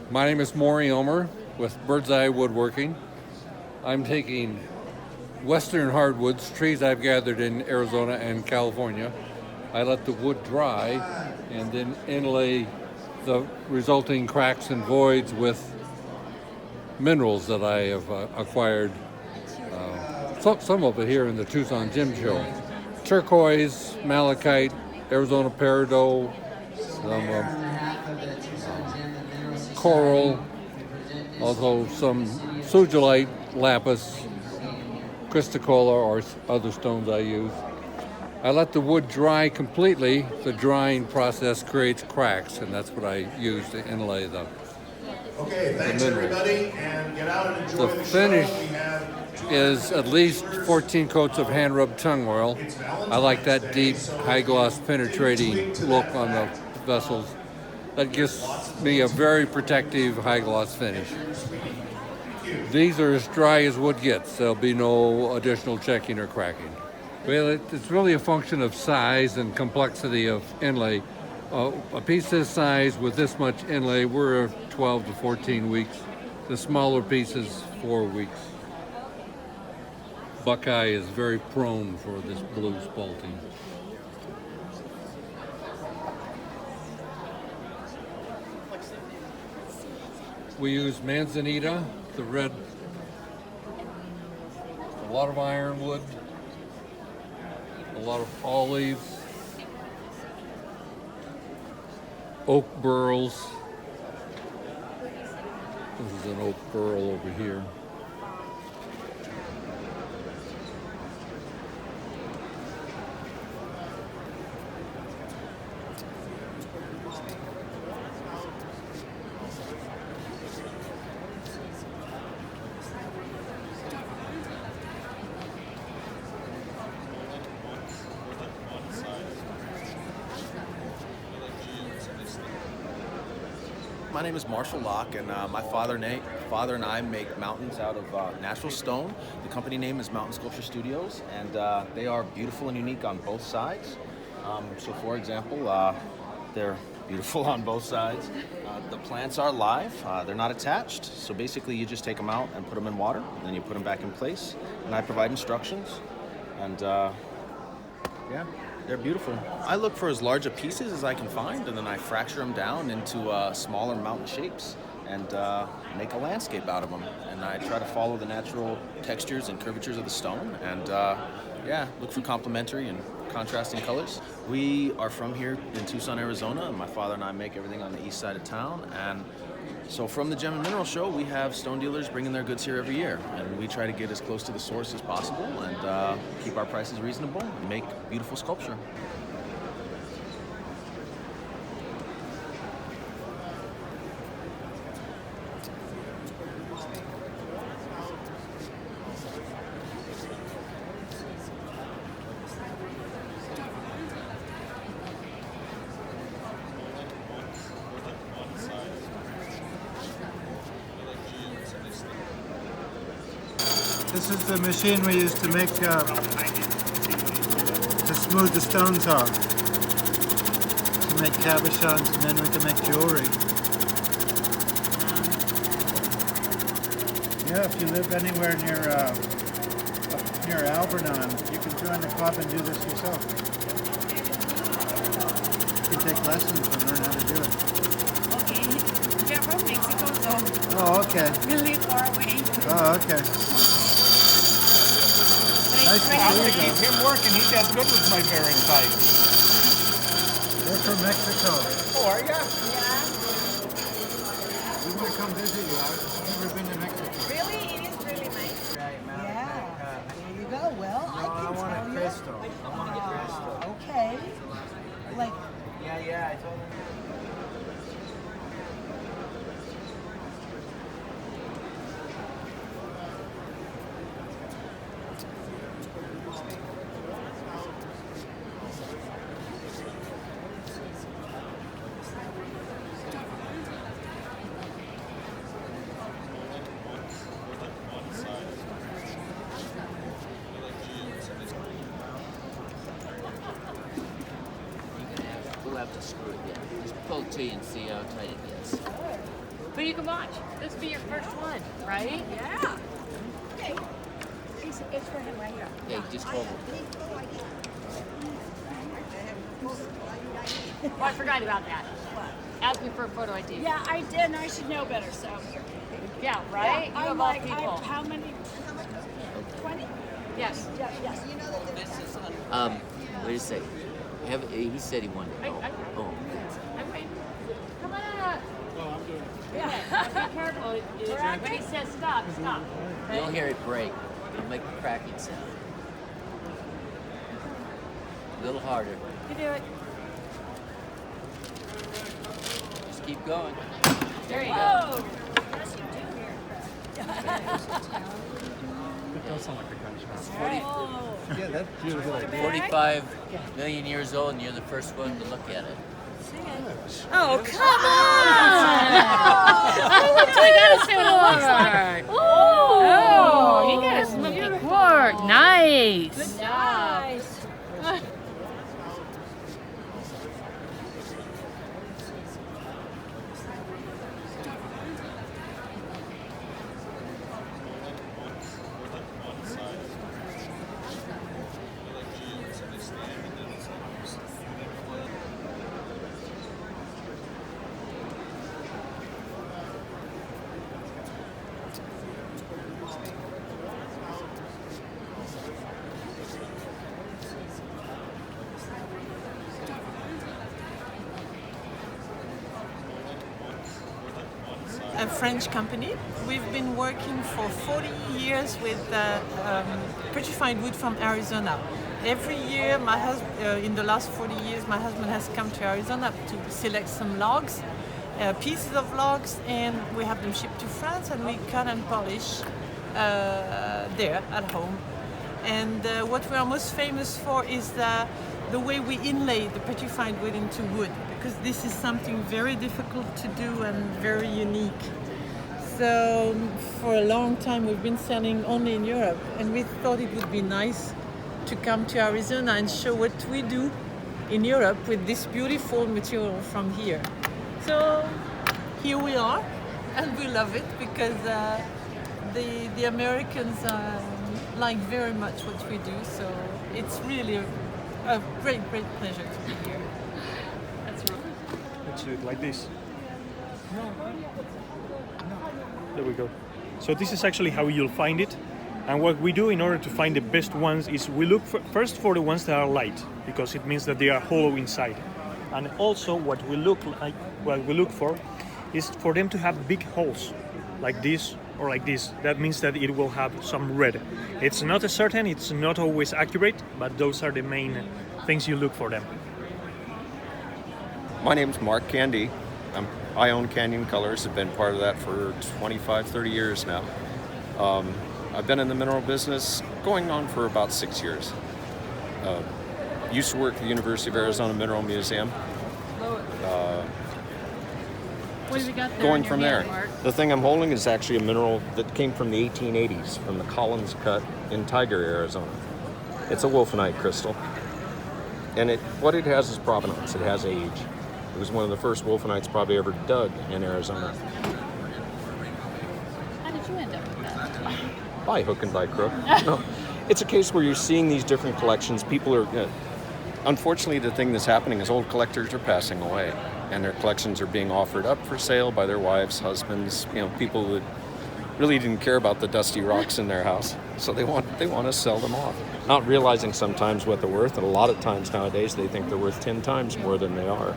My name is Maury Omer with Bird's Eye Woodworking. I'm taking western hardwoods, trees I've gathered in Arizona and California. I let the wood dry and then inlay the resulting cracks and voids with minerals that I have acquired. Some of it here in the Tucson Gem Show. Turquoise, malachite, Arizona peridot, some coral, also some sugilite, lapis, cristacola, or other stones I use. I let the wood dry completely. The drying process creates cracks, and that's what I use to inlay the Okay, thanks everybody, and get out and enjoy the finish. Show. Is at least 14 coats of hand-rubbed tongue oil. I like that deep, high-gloss, penetrating look on the vessels. That gives me a very protective, high-gloss finish. These are as dry as wood gets. There'll be no additional checking or cracking. Well, it's really a function of size and complexity of inlay. A piece this size with this much inlay, we're 12 to 14 weeks. The smaller pieces, 4 weeks. Buckeye is very prone for this blue spalting. We use manzanita, the red, a lot of ironwood, a lot of olives, oak burls. This is an oak burl over here. My name is Marshall Locke, and my father and I make mountains out of natural stone. The company name is Mountain Sculpture Studios, and they are beautiful and unique on both sides. So for example, they're beautiful on both sides. The plants are live, they're not attached. So basically you just take them out and put them in water, and then you put them back in place. And I provide instructions, and yeah. They're beautiful. I look for as large a pieces as I can find, and then I fracture them down into smaller mountain shapes and make a landscape out of them. And I try to follow the natural textures and curvatures of the stone, and yeah, look for complementary and contrasting colors. We are from here in Tucson, Arizona, and my father and I make everything on the east side of town. And so from the Gem and Mineral Show, we have stone dealers bringing their goods here every year, and we try to get as close to the source as possible and keep our prices reasonable and make beautiful sculpture. This is the machine we use to make, to smooth the stones off, to make cabochons, and then we can make jewelry. Yeah, if you live anywhere near Alvernon, you can join the club and do this yourself. You can take lessons and learn how to do it. Okay, we're from Mexico, so Oh, okay. we live far away. Oh, okay. Nice to I'm see gonna you. keep him working. He's as good with my bearing type. We're from Mexico. Oh, are ya? Yeah. We want to come visit you. I've never been to Mexico. Really? It is really nice. Yeah. There you go. Well, I can want tell a you. crystal. I want a crystal. Okay. Like, Yeah, I told him. We'll have to screw it, yeah. Just pull it to you and see how tight it gets. But you can watch. This will be your first one, right? Yeah. It's for him right here. Yeah, just hold it. Oh, I forgot about that. Ask me for a photo ID. Yeah, I did, and I should know better, so. Yeah, right? Yeah, You I'm of all like, people. how many? 20? Yes. Yeah, yes. Wait a second. He said he wanted to know. Oh. I'm waiting. Come on up. Yeah. Be careful. When he says stop, stop. You'll hear it break. It'll make a cracking sound. A little harder. You do it. Just keep going. There you go. Whoa. It's Yeah, that's beautiful. 45 million years old, and you're the first one to look at it. Oh, come on! I gotta see what it looks like. Oh, you got a smoky quartz. Nice. Good nice. A French company. We've been working for 40 years with petrified wood from Arizona. Every year, in the last 40 years, my husband has come to Arizona to select some logs, pieces of logs, and we have them shipped to France, and we cut and polish there at home. And what we are most famous for is the way we inlay the petrified wood into wood, because this is something very difficult to do and very unique. So for a long time we've been selling only in Europe, and we thought it would be nice to come to Arizona and show what we do in Europe with this beautiful material from here. So here we are, and we love it because the Americans like very much what we do, so it's really a great pleasure to be here. Let's do it like this. There we go. So this is actually how you'll find it. And what we do in order to find the best ones is we look first for the ones that are light, because it means that they are hollow inside. And also what we look for is for them to have big holes, like this or like this. That means that it will have some red. It's not a certain, it's not always accurate, but those are the main things you look for them. My name's Mark Candy. I own Canyon Colors. I've been part of that for 25, 30 years now. I've been in the mineral business going on for about 6 years. Used to work at the University of Arizona Mineral Museum. What have you got there Going in your from hand, there. Mark? The thing I'm holding is actually a mineral that came from the 1880s, from the Collins Cut in Tiger, Arizona. It's a wolfenite crystal. And what it has is provenance. It has age. It was one of the first wolfenites probably ever dug in Arizona. How did you end up with that? By hook and by crook. No, it's a case where you're seeing these different collections. People are, unfortunately, the thing that's happening is old collectors are passing away, and their collections are being offered up for sale by their wives, husbands, people that really didn't care about the dusty rocks in their house, so they want to sell them off. Not realizing sometimes what they're worth, and a lot of times nowadays they think they're worth 10 times more than they are.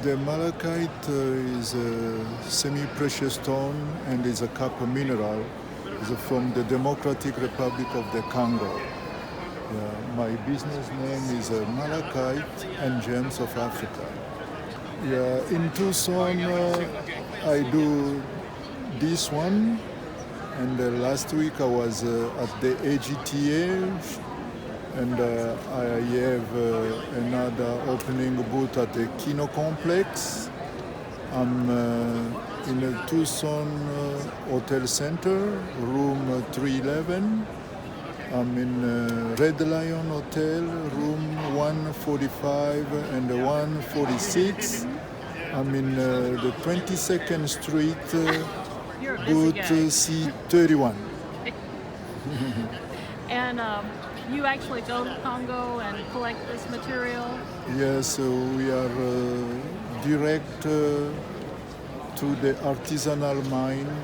The malachite is a semi-precious stone and is a copper mineral. It's from the Democratic Republic of the Congo. My business name is Malachite and Gems of Africa. In Tucson, I do this one, and last week I was at the AGTA, and I have another opening booth at the Kino Complex. I'm in the Tucson Hotel Center, room 311. I'm in Red Lion Hotel, room 145 and 146. I'm in the 22nd Street, booth C31. And you actually go to Congo and collect this material? Yes, we are direct to the artisanal mine,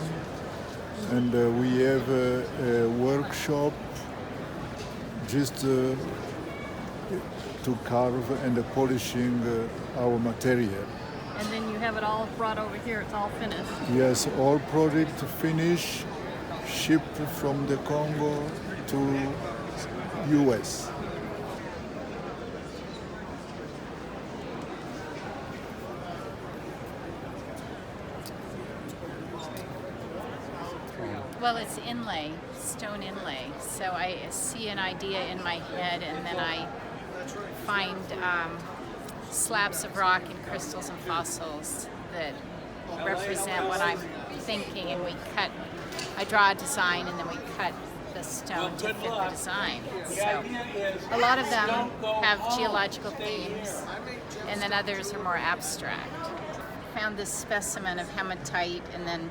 and we have a workshop just to carve and polishing our material. And then you have it all brought over here, it's all finished? Yes, all product finished, shipped from the Congo to US. Well, it's inlay, stone inlay. So I see an idea in my head, and then I find slabs of rock and crystals and fossils that represent what I'm thinking, and I draw a design, and then we cut the stone to fit the design. So a lot of them have geological themes, and then others are more abstract. Found this specimen of hematite, and then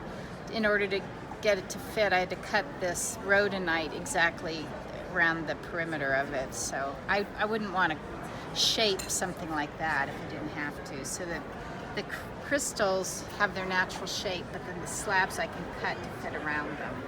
in order to get it to fit, I had to cut this rhodonite exactly around the perimeter of it. So I wouldn't want to shape something like that if I didn't have to. So the crystals have their natural shape, but then the slabs I can cut to fit around them.